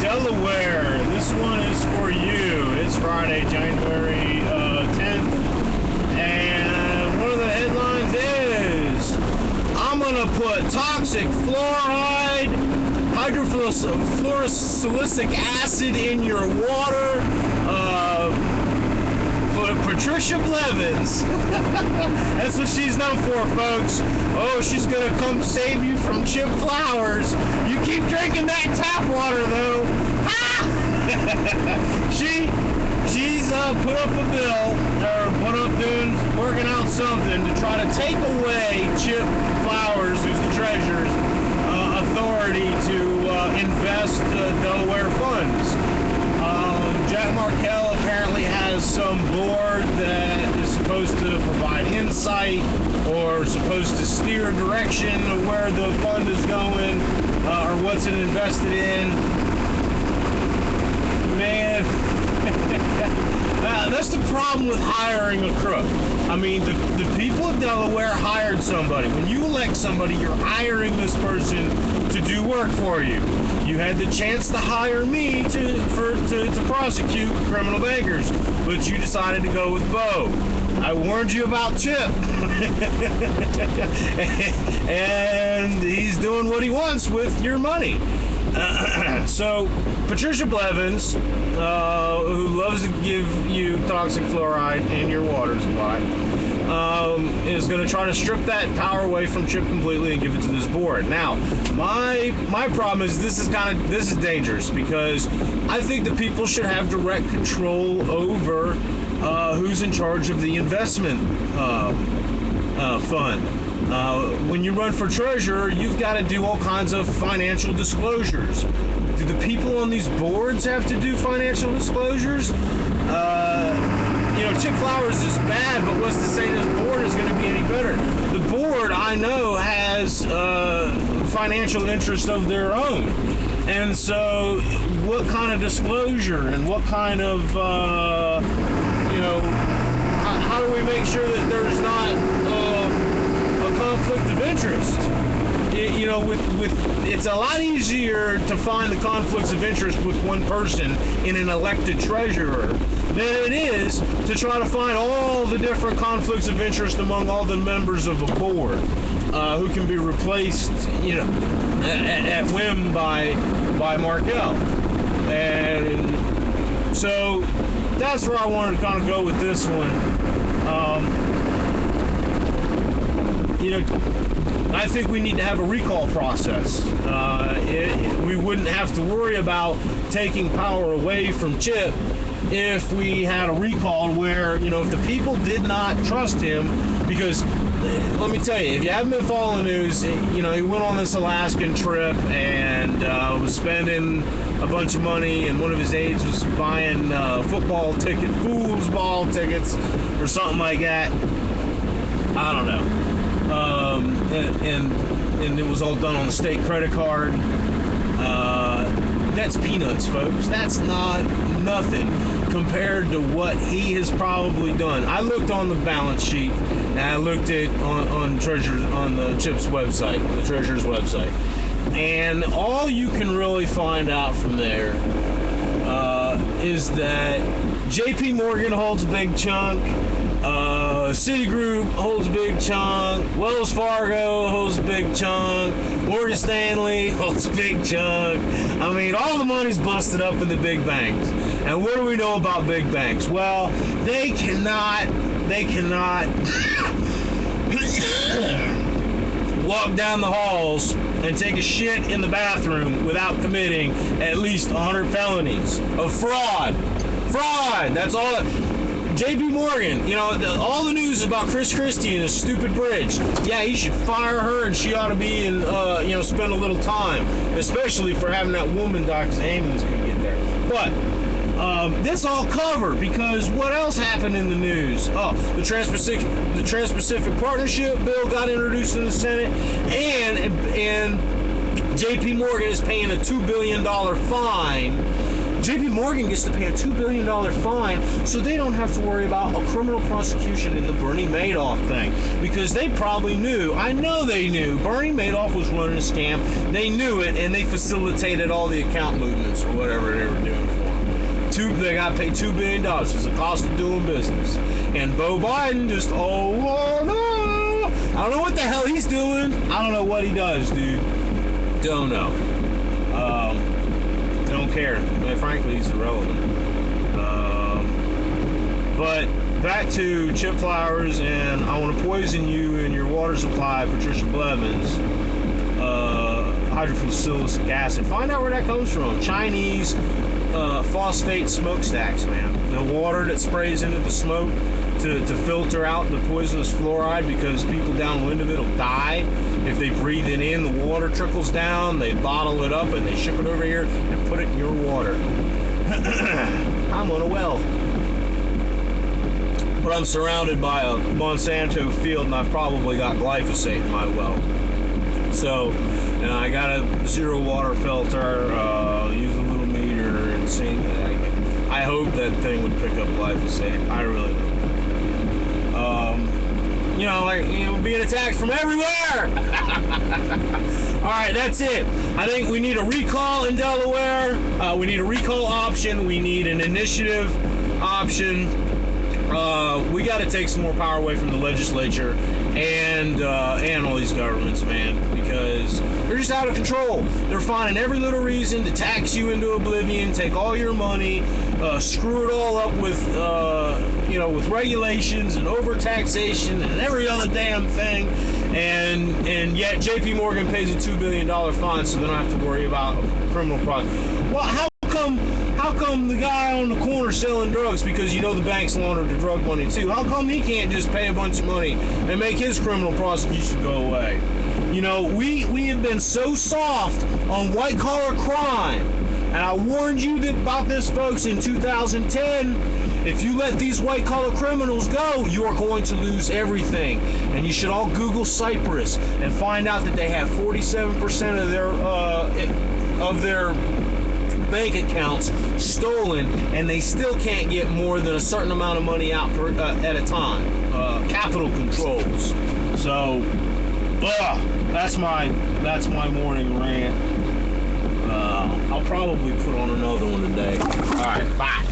Delaware. This one is for you. It's Friday, January 10th, and one of the headlines is, I'm going to put toxic fluoride, hydrofluorosilicic acid in your water. Patricia Blevins. That's what she's known for, folks. Oh, she's gonna come save you from Chip Flowers. You keep drinking that tap water, though. She's put up a bill, or working out something to try to take away Chip Flowers, who's the treasurer's authority to invest Delaware funds. Jack Markell apparently has some board that is supposed to provide insight or supposed to steer direction of where the fund is going or what's it invested in. Man, that's the problem with hiring a crook. I mean, the people of Delaware hired somebody. When you elect somebody, you're hiring this person to do work for you. You had the chance to hire me to prosecute criminal bankers, but you decided to go with Beau. I warned you about Chip. And he's doing what he wants with your money. So Patricia Blevins, who loves to give you toxic fluoride in your water supply, is going to try to strip that power away from Chip completely and give it to this board. Now, my problem is this is dangerous, because I think that people should have direct control over who's in charge of the investment fund. When you run for treasurer, you've got to do all kinds of financial disclosures. Do the people on these boards have to do financial disclosures? Chip Flowers is bad, but what's to say this board is going to be any better? The board, I know, has financial interest of their own. And so what kind of disclosure and what kind of, how do we make sure that there's not a conflict of interest? It's a lot easier to find the conflicts of interest with one person in an elected treasurer than it is to try to find all the different conflicts of interest among all the members of a board who can be replaced, at whim by Markell. And so that's where I wanted to kind of go with this one. I think we need to have a recall process. We wouldn't have to worry about taking power away from Chip if we had a recall where, if the people did not trust him, because let me tell you, if you haven't been following the news, he went on this Alaskan trip and was spending a bunch of money, and one of his aides was buying fool's ball tickets or something like that. I don't know. And it was all done on the state credit card. That's peanuts, folks. That's nothing compared to what he has probably done. I looked on the balance sheet, and I looked at on the Chip's website, the Treasurer's website, and all you can really find out from there is that J.P. Morgan holds a big chunk. Citigroup holds a big chunk. Wells Fargo holds a big chunk. Morgan Stanley holds a big chunk. I mean, all the money's busted up in the big banks. And what do we know about big banks? Well, they cannot walk down the halls and take a shit in the bathroom without committing at least 100 felonies of fraud. That's all. J.P. Morgan, all the news about Chris Christie and his stupid bridge. Yeah, he should fire her, and she ought to be in, spend a little time, especially for having that woman die because the ambulance couldn't get there. But this all covered, because what else happened in the news? Oh, the Trans-Pacific Partnership bill got introduced in the Senate, and J.P. Morgan is paying a $2 billion fine JP Morgan gets to pay a $2 billion fine so they don't have to worry about a criminal prosecution in the Bernie Madoff thing. Because they probably knew, I know they knew, Bernie Madoff was running a scam. They knew it, and they facilitated all the account movements or whatever they were doing for them. They got paid $2 billion. It's the cost of doing business. And Beau Biden just, oh no. I don't know what the hell he's doing. I don't know what he does, dude. Don't know. Don't care. And frankly, he's irrelevant. But back to Chip Flowers, and I want to poison you in your water supply, Patricia Blevins, hydrophosphoric acid. Find out where that comes from. Chinese phosphate smokestacks, man. The water that sprays into the smoke to filter out the poisonous fluoride, because people downwind of it will die if they breathe it in. The water trickles down, they bottle it up, and they ship it over here and put it in your water. I'm on a well. But I'm surrounded by a Monsanto field, and I've probably got glyphosate in my well. So, I got a zero water filter, use a little meter, and see. I hope that thing would pick up glyphosate. I really do. Being attacked from everywhere. All right, that's it. I think we need a recall in Delaware. We need a recall option. We need an initiative option. We got to take some more power away from the legislature and all these governments, man, because they're just out of control. They're finding every little reason to tax you into oblivion, take all your money, screw it all up with regulations and overtaxation and every other damn thing, and yet JP Morgan pays a $2 billion fine, so they don't have to worry about criminal process. Well, how come the guy on the corner selling drugs, because the banks laundered the drug money too, how come he can't just pay a bunch of money and make his criminal prosecution go away? We have been so soft on white collar crime, and I warned you about this, folks, in 2010. If you let these white collar criminals go, you are going to lose everything. And you should all Google Cyprus and find out that they have 47% of their bank accounts stolen, and they still can't get more than a certain amount of money out at a time. Capital controls. So, that's my morning rant. I'll probably put on another one today. All right, bye.